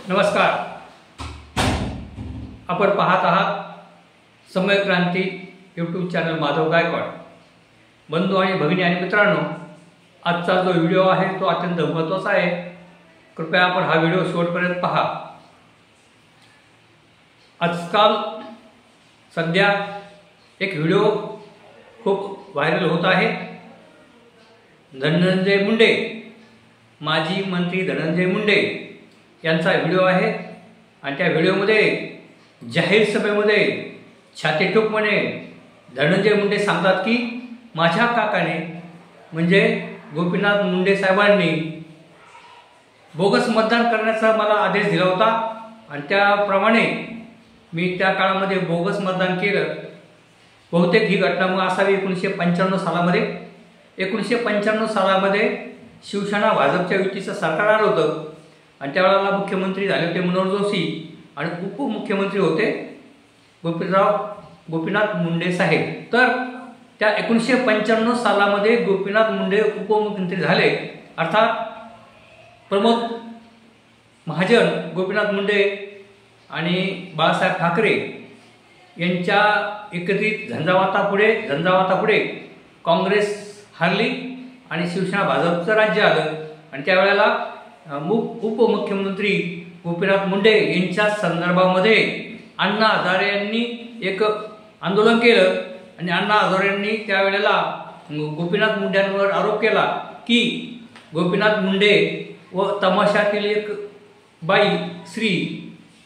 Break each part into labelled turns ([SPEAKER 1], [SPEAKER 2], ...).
[SPEAKER 1] नमस्कार. आपण पाहत आहात समय क्रांती यूट्यूब चॅनल माधव गायकवाड. बंधू आणि भगिनी आणि मित्रांनो, आजचा जो व्हिडिओ आहे तो अत्यंत महत्त्वाचा आहे. कृपया आपण हा व्हिडिओ शेवटपर्यंत पहा. आजकाल सध्या एक व्हिडिओ खूप व्हायरल होत आहे. धनंजय मुंडे, माजी मंत्री धनंजय मुंडे यांचा व्हिडिओ आहे आणि त्या व्हिडिओमध्ये जाहीर सभेमध्ये छाती ठोकपणे धनंजय मुंडे सांगतात की माझ्या काकाने म्हणजे गोपीनाथ मुंडे साहेबांनी बोगस मतदान करण्याचा मला आदेश दिला होता आणि त्याप्रमाणे मी त्या काळामध्ये बोगस मतदान केलं. बहुतेक ही घटना मग असावी 1995 सालामध्ये. 1995 सालामध्ये शिवसेना भाजपच्या युतीचं सरकार आलं होतं आणि त्यावेळेला मुख्यमंत्री झाले होते मनोहर जोशी आणि उपमुख्यमंत्री होते गोपीनाथ मुंडे साहेब. तर त्या 1995 सालामध्ये गोपीनाथ मुंडे उपमुख्यमंत्री झाले. अर्थात प्रमोद महाजन, गोपीनाथ मुंडे आणि बाळासाहेब ठाकरे यांच्या एकत्रित झंझावातापुढे काँग्रेस हरली आणि शिवसेना भाजपचं राज्य आलं. आणि त्यावेळेला उपमुख्यमंत्री गोपीनाथ मुंडे यांच्या संदर्भामध्ये अण्णा हजारे यांनी एक आंदोलन केलं आणि अण्णा हजारे यांनी त्यावेळेला गोपीनाथ मुंडेंवर आरोप केला की गोपीनाथ मुंडे व तमाशातील एक बाई श्री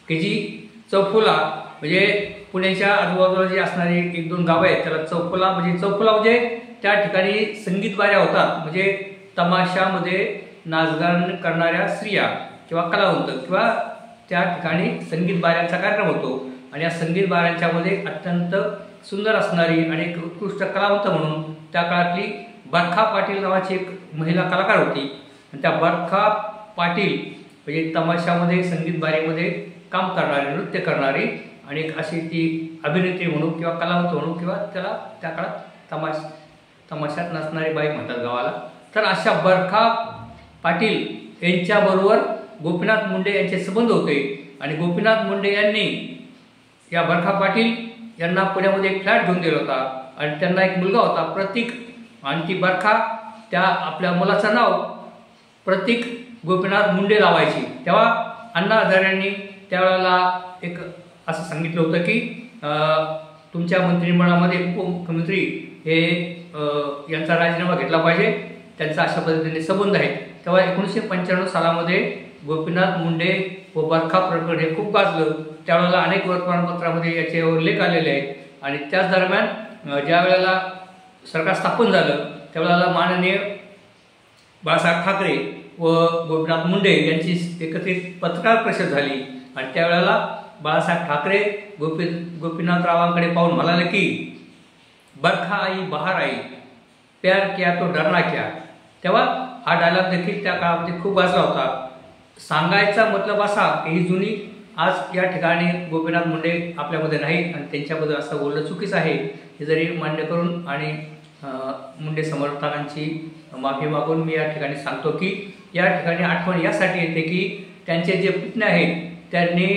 [SPEAKER 1] की जी चौफुला, म्हणजे पुण्याच्या आजूबाजूला जी असणारी 1-2 गावं आहेत त्याला चौफुला म्हणजे त्या ठिकाणी संगीत बाऱ्या होतात. म्हणजे तमाशामध्ये नाचगान करणाऱ्या स्त्रिया किंवा कलावंत किंवा त्या ठिकाणी संगीत बाऱ्यांचा कार्यक्रम होतो आणि या संगीत बाऱ्यांच्यामध्ये अत्यंत सुंदर असणारी आणि एक उत्कृष्ट कलावंत म्हणून त्या काळातली बरखा पाटील नावाची एक महिला कलाकार होती. आणि त्या बरखा पाटील म्हणजे तमाशामध्ये संगीत बारीमध्ये काम करणारी, नृत्य करणारी आणि एक अशी ती अभिनेत्री म्हणून किंवा कलावंत म्हणून किंवा त्याला त्या काळात तमाशात नसणारी बाई म्हणतात गावाला. तर अशा बरखा पाटील यांच्याबरोबर गोपीनाथ मुंडे यांचे संबंध होते आणि गोपीनाथ मुंडे यांनी या बरखा पाटील यांना पुण्यामध्ये एक फ्लॅट घेऊन दिला होता आणि त्यांना एक मुलगा होता प्रतीक. आणि ती बरखा त्या आपल्या मुलाचं नाव प्रतीक गोपीनाथ मुंडे लावायची. तेव्हा अण्णा हजारे यांनी त्यावेळेला एक असं सांगितलं होतं की तुमच्या मंत्रिमंडळामध्ये उपमुख्यमंत्री हे यांचा राजीनामा घेतला पाहिजे, त्यांचा अशा पद्धतीने संबंध आहे. तेव्हा 1995 सालामध्ये गोपीनाथ मुंडे व बरखा प्रकरण हे खूप गाजलं. त्यावेळेला अनेक वर्तमानपत्रामध्ये याचे उल्लेख आलेले आहेत. आणि त्याच दरम्यान ज्या वेळेला सरकार स्थापन झालं त्यावेळेला माननीय बाळासाहेब ठाकरे व गोपीनाथ मुंडे यांची एकत्रित पत्रकार परिषद झाली आणि त्यावेळेला बाळासाहेब ठाकरे गोपीनाथरावांकडे पाहून म्हणाले की बरखा आई बहार आई, प्यार किया तो डरना क्या. तेव्हा हा डायलॉग देखील त्या काळामध्ये खूप गाजला होता. सांगायचा मतलब असा की ही जुनी आज या ठिकाणी गोपीनाथ मुंडे आपल्यामध्ये नाहीत आणि त्यांच्याबद्दल असं बोलणं चुकीचं आहे हे जरी मान्य करून आणि मुंडे समर्थकांची माफी मागून मी या ठिकाणी सांगतो की या ठिकाणी आठवण यासाठी येते की त्यांचे जे पुतणे आहेत त्यांनी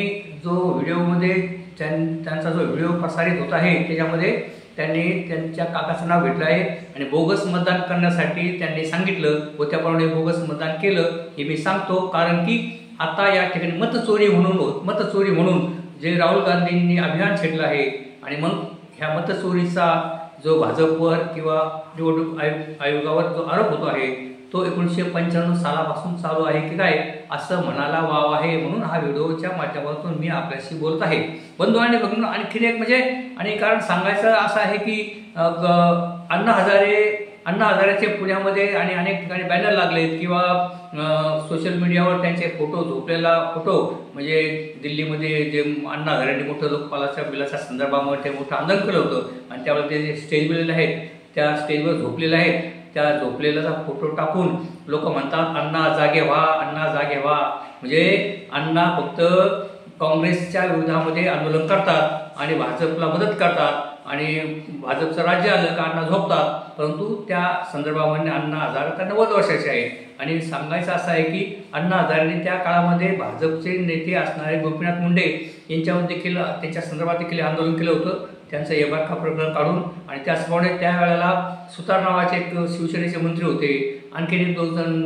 [SPEAKER 1] जो व्हिडिओमध्ये त्यांचा जो व्हिडिओ प्रसारित होत आहे त्याच्यामध्ये त्यांनी त्यांच्या काकाचं नाव घेतलं आहे आणि बोगस मतदान करण्यासाठी त्यांनी सांगितलं व त्याप्रमाणे बोगस मतदान केलं हे मी सांगतो. कारण की आता या ठिकाणी मतचोरी म्हणून जे राहुल गांधींनी अभियान छेडलं आहे आणि मग ह्या मतचोरीचा जो भाजपवर किंवा निवडणूक आयोगावर जो आरोप होतो आहे तो 1995 सालापासून चालू आहे की काय असं म्हणायला वाव आहे. म्हणून हा व्हिडिओच्या माध्यमातून मी आपल्याशी बोलत आहे. बंधू आणि भगिनी, आणखीन एक म्हणजे आणि कारण सांगायचं असं आहे की अण्णा हजारेचे पुण्यामध्ये आणि अनेक ठिकाणी बॅनर लागलेत किंवा सोशल मीडियावर त्यांचे झोपलेला फोटो म्हणजे दिल्लीमध्ये जे अण्णा हजारेंनी मोठं लोकपालाच्या बिलाच्या संदर्भामध्ये मोठं आंदोलन केलं होतं आणि त्यावेळेला ते जे स्टेज बिलेले आहेत त्या स्टेजवर झोपलेले आहेत. त्या झोपलेल्याचा फोटो टाकून लोक म्हणतात अण्णा जागे व्हा, अण्णा जागे व्हा. म्हणजे अण्णा फक्त काँग्रेसच्या विरोधामध्ये आंदोलन करतात आणि भाजपला मदत करतात आणि भाजपचं राज्य आलं का अण्णा झोपतात, परंतु त्या संदर्भामध्ये अण्णा हजारे आता 90 वर्षाचे आहेत आणि सांगायचं असं आहे की अण्णा हजारेंनी त्या काळामध्ये भाजपचे नेते असणारे गोपीनाथ मुंडे यांच्यावर देखील त्यांच्या संदर्भात देखील आंदोलन केलं होतं, त्यांचं हे बरखा प्रकरण काढून. आणि त्याचप्रमाणे त्यावेळेला सुतार नावाचे एक शिवसेनेचे मंत्री होते, आणखी एक 2 जण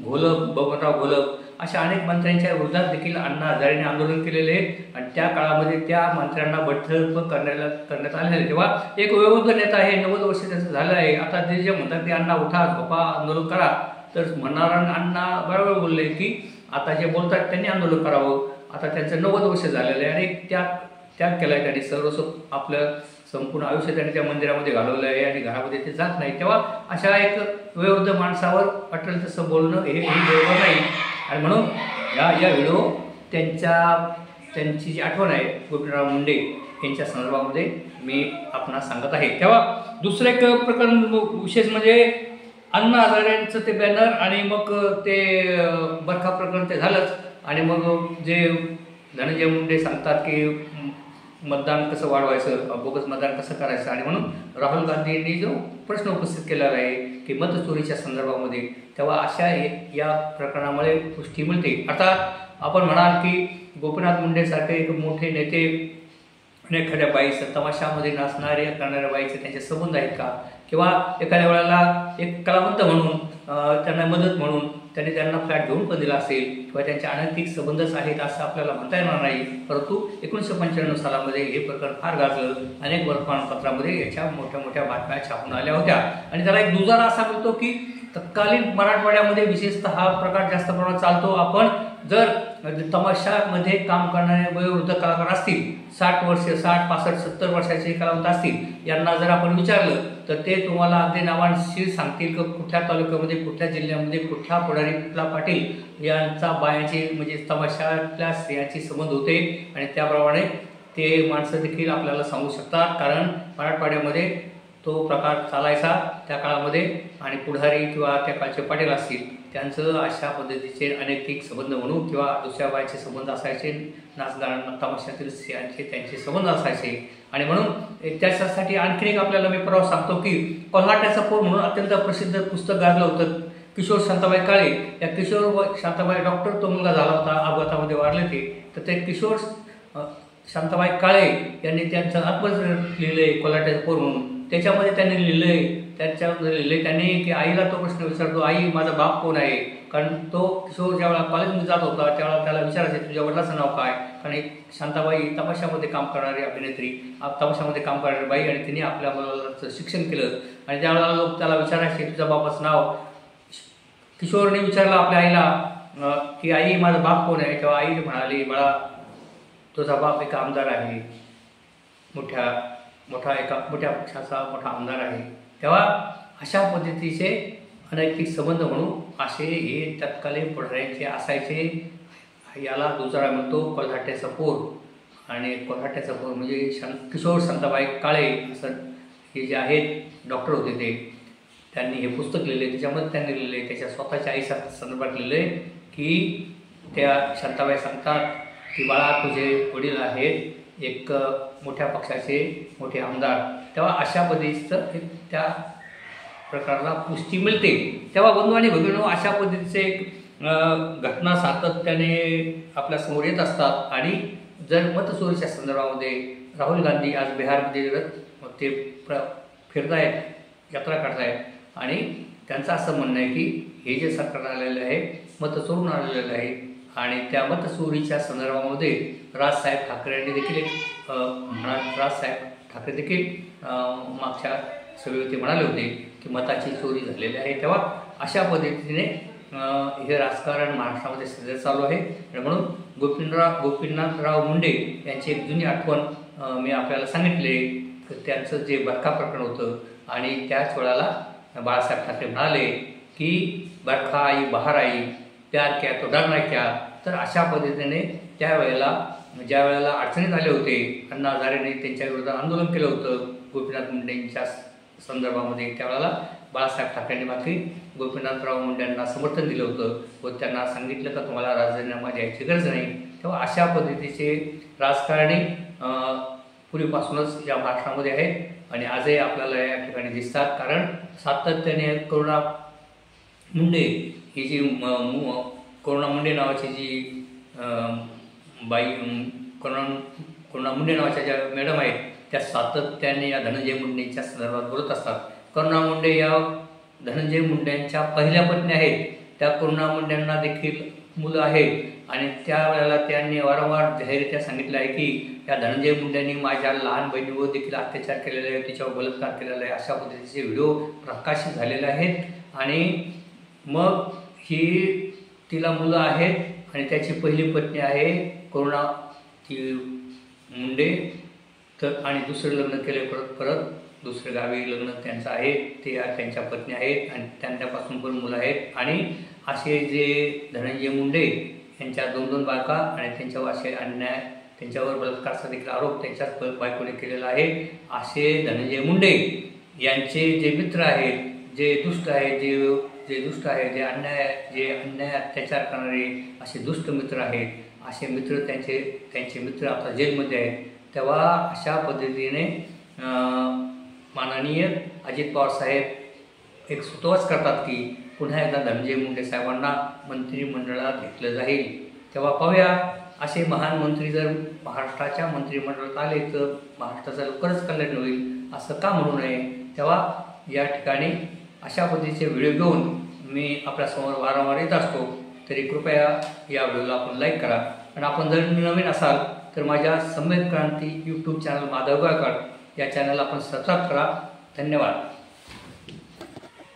[SPEAKER 1] घोलप, बबनराव घोलप, अशा अनेक मंत्र्यांच्या विरोधात देखील अण्णा हजारेंनी आंदोलन केलेले आहे आणि त्या काळामध्ये त्या मंत्र्यांना बडतर्फ करण्यात आलेलं आहे. तेव्हा एक वयोवृद्ध नेता आहे, 90 वर्ष त्याचं झालं आहे. आता ते जे म्हणतात की अण्णा उठा, झोपा, आंदोलन करा, तर म्हणणारा अण्णा बरोबर बोलले की आता जे बोलतात त्यांनी आंदोलन करावं. आता त्यांचं 90 वर्ष झालेलं आहे आणि त्याग केला आहे त्यांनी, सर्वस्व आपलं संपूर्ण आयुष्य त्यांनी त्या मंदिरामध्ये घालवलं आहे आणि घरामध्ये ते जात नाही. तेव्हा अशा एक वयोवृद्ध माणसावर वाटेल तसं बोलणं हे बरोबर नाही. आणि म्हणून या व्हिडिओ त्यांची जी आठवण आहे गोपीनाथराव मुंडे यांच्या संदर्भामध्ये मी आपणास सांगत आहे. तेव्हा दुसरं एक प्रकरण विशेष म्हणजे अण्णा हजारेंचं ते बॅनर आणि मग ते बरखा प्रकरण ते झालंच. आणि मग जे धनंजय मुंडे सांगतात की मतदान कसं वाढवायचं, बोगस मतदान कसं करायचं, आणि म्हणून राहुल गांधी यांनी जो प्रश्न उपस्थित केलेला आहे की मतचोरीच्या संदर्भामध्ये, तेव्हा अशा या प्रकरणामुळे पुष्टी मिळते. आता आपण म्हणाल की गोपीनाथ मुंडेसारखे एक मोठे नेते आणि एखाद्या बाईचं तमाशामध्ये नाचणारे करणाऱ्या बाईचे त्यांचे संबंध आहेत का, किंवा एखाद्या वेळेला एक कलावंत म्हणून त्यांना मदत म्हणून त्यांना फ्लॅट घेऊन पण दिला असेल, किंवा त्यांचे अनैतिक संबंधच आहेत असं आपल्याला म्हणता येणार नाही. परंतु 1995 सालामध्ये हे प्रकरण फार गाजलं, अनेक वर्तमानपत्रामध्ये याच्या मोठ्या मोठ्या बातम्या छापून आल्या होत्या. आणि त्याला एक दुजारा असा मिळतो की तत्कालीन मराठवाड्यामध्ये विशेषतः हा प्रकार जास्त प्रमाणात चालतो. आपण जर तमाशामध्ये काम करणारे वयोवृद्ध कलाकार असतील, 60 वर्ष, 60, 65, 70 वर्षाचे कलावंत असतील, यांना जर आपण विचारलं तर ते तुम्हाला अगदी नावांशीर सांगतील की कुठल्या तालुक्यामध्ये, कुठल्या जिल्ह्यामध्ये, कुठला पुढारी, कुठला पाटील यांचा बायांची म्हणजे तमाशातल्या स्त्रियांची संबंध होते. आणि त्याप्रमाणे ते माणसं देखील आपल्याला सांगू शकतात, कारण मराठवाड्यामध्ये तो प्रकार चालायचा त्या काळामध्ये. आणि पुढारी किंवा त्या काळचे पाटील असतील त्यांचं अशा पद्धतीचे अनैतिक संबंध म्हणू किंवा दुसऱ्या बाईचे संबंध असायचे, नाचगान तमाशातील स्त्रियांचे त्यांचे संबंध असायचे. आणि म्हणून त्याच्यासाठी आणखी एक आपल्याला मी परवा सांगतो की कोल्हाट्याचा पोर म्हणून अत्यंत प्रसिद्ध पुस्तक गाजलं होतं किशोर शांताबाई काळे. या किशोर शांताबाई डॉक्टर तो मुलगा झाला होता, अपघातामध्ये वारले ते. तर ते किशोर शांताबाई काळे यांनी त्यांचं आत्मचरित्र लिहिलंय कोल्हाट्याचा पोर म्हणून. त्याच्यामध्ये त्यांनी लिहिलंय त्यांनी की आईला तो प्रश्न विचारतो, आई माझा बाप कोण आहे. कारण तो किशोर ज्यावेळेला कॉलेजमध्ये जात होता त्यावेळेला त्याला विचारायचे तुझ्या वडिलाचं नाव काय. कारण एक शांताबाई तमाशामध्ये काम करणारी अभिनेत्री, तमाशामध्ये काम करणारी बाई, आणि तिने आपल्या मुलाचं शिक्षण केलं. आणि त्यावेळेला लोक त्याला विचारायचे तुझ्या बापाचं नाव. किशोरने विचारलं आपल्या आईला की आई माझा बाप कोण आहे. तेव्हा आई म्हणाली बाळा तुझा बाप एक आमदार आहे, मोठ्या पक्षाचा मोठा आमदार आहे. तेव्हा अशा पद्धतीचे अनैतिक संबंध म्हणून असे हे तत्कालीन पुढाऱ्यांचे असायचे. याला दुजारा मिळतो कोल्हाट्याचा पोर. आणि कोल्हाट्याचा पोर म्हणजे किशोर शांताबाई काळे असं हे जे आहेत डॉक्टर होते ते, त्यांनी हे पुस्तक लिहिले. त्याच्यामध्ये त्यांनी लिहिले त्याच्या स्वतःच्या आईच्या संदर्भात लिहिले की त्या शांताबाई सांगतात की बाळा तुझे वडील आहेत एक मोठ्या पक्षाचे मोठे आमदार. तेव्हा अशा पद्धतीचं त्या प्रकाराला पुष्टी मिळते. तेव्हा बंधू आणि भगिनींनो अशा पद्धतीचे घटना सातत्याने आपल्या समोर येत असतात. आणि जर मतचोरीच्या संदर्भामध्ये राहुल गांधी आज बिहारमध्ये ते फिरतायत, यात्रा काढतायत, आणि त्यांचं असं म्हणणं आहे की हे जे सरकार आलेलं आहे मतं चोरून आलेलं आहे. आणि त्या मतचोरीच्या संदर्भामध्ये राजसाहेब ठाकरेंनी देखील राजसाहेब ठाकरे देखील मागच्या सभेवरती म्हणाले होते की मताची चोरी झालेली आहे. तेव्हा अशा पद्धतीने हे राजकारण महाराष्ट्रामध्ये सध्या चालू आहे. आणि म्हणून गोपीनाथराव मुंडे यांची एक जुनी आठवण मी आपल्याला सांगितले. त्यांचं जे बरखा प्रकरण होतं आणि त्याच वेळेला बाळासाहेब ठाकरे म्हणाले की बरखा आई बहार आई प्यार क्या तो डर नाही क्या. तर अशा पद्धतीने त्यावेळेला ज्या वेळेला अडचणीत आले होते अण्णा हजारेंनी त्यांच्या विरोधात आंदोलन केलं होतं गोपीनाथ मुंडेंच्या संदर्भामध्ये, त्यावेळेला बाळासाहेब ठाकरेंनी मात्र गोपीनाथराव मुंडेंना समर्थन दिलं होतं व त्यांना सांगितलं का तुम्हाला राजीनामा द्यायची गरज नाही. तेव्हा अशा पद्धतीचे राजकारणी पूर्वीपासूनच या महाराष्ट्रामध्ये आहेत. आणि आजही आपल्याला या ठिकाणी दिसतात. कारण सातत्याने करुणा मुंडे ही जी करुणा मुंडे नावाची जी बाई करुणा मुंडे नावाच्या ज्या मॅडम आहेत त्या सातत्याने या धनंजय मुंडेंच्या संदर्भात बोलत असतात. करुणा मुंडे या धनंजय मुंडेंच्या पहिल्या पत्नी आहेत. त्या करुणा मुंडेंना देखील मुलं आहेत आणि त्यावेळेला त्यांनी वारंवार जाहीररित्या सांगितलं आहे की या धनंजय मुंडेंनी माझ्या लहान बहिणीवर देखील अत्याचार केलेले आहे, तिच्यावर बलात्कार केलेला आहे, अशा पद्धतीचे व्हिडिओ प्रकाशित झालेले आहेत. आणि मग तिला मुलं आहेत आणि त्याची पहिली पत्नी आहे करुणा ती मुंडे. तर आणि दुसरं लग्न केले परत दुसऱ्या गावी लग्न त्यांचं आहे, ते त्यांच्या पत्नी आहेत आणि त्यांच्यापासून पण मुलं आहेत. आणि असे जे धनंजय मुंडे यांच्या 2 बायका आणि त्यांच्यावर असे अन्याय त्यांच्यावर बलात्कारचा देखील आरोप त्यांच्याच बायकोने केलेला आहे. असे धनंजय मुंडे यांचे जे मित्र आहेत, जे दुष्ट आहेत, जे अन्याय अत्याचार करणारे असे दुष्ट मित्र आहेत, असे मित्र त्यांचे मित्र आता जेलमध्ये आहेत. तेव्हा अशा पद्धतीने माननीय अजित पवार साहेब एक सुतोवाच करतात की पुन्हा एकदा धनंजय मुंडे साहेबांना मंत्रिमंडळात घेतलं जाईल. तेव्हा पाहूया असे महान मंत्री जर महाराष्ट्राच्या मंत्रिमंडळात आले तर महाराष्ट्राचं लवकरच कल्याण होईल असं का म्हणू नये. तेव्हा या ठिकाणी अशा पद्धतीचे व्हिडिओ घेऊन मी आपल्यासमोर वारंवार येत असतो. तरी कृपया या व्हिडिओला आपण लाईक करा आणि आपण जर नवीन असाल तर माझ्या सम्यक क्रांती यूट्यूब चॅनल माधव गायकवाड या चॅनलला आपण सबस्क्राईब करा. धन्यवाद.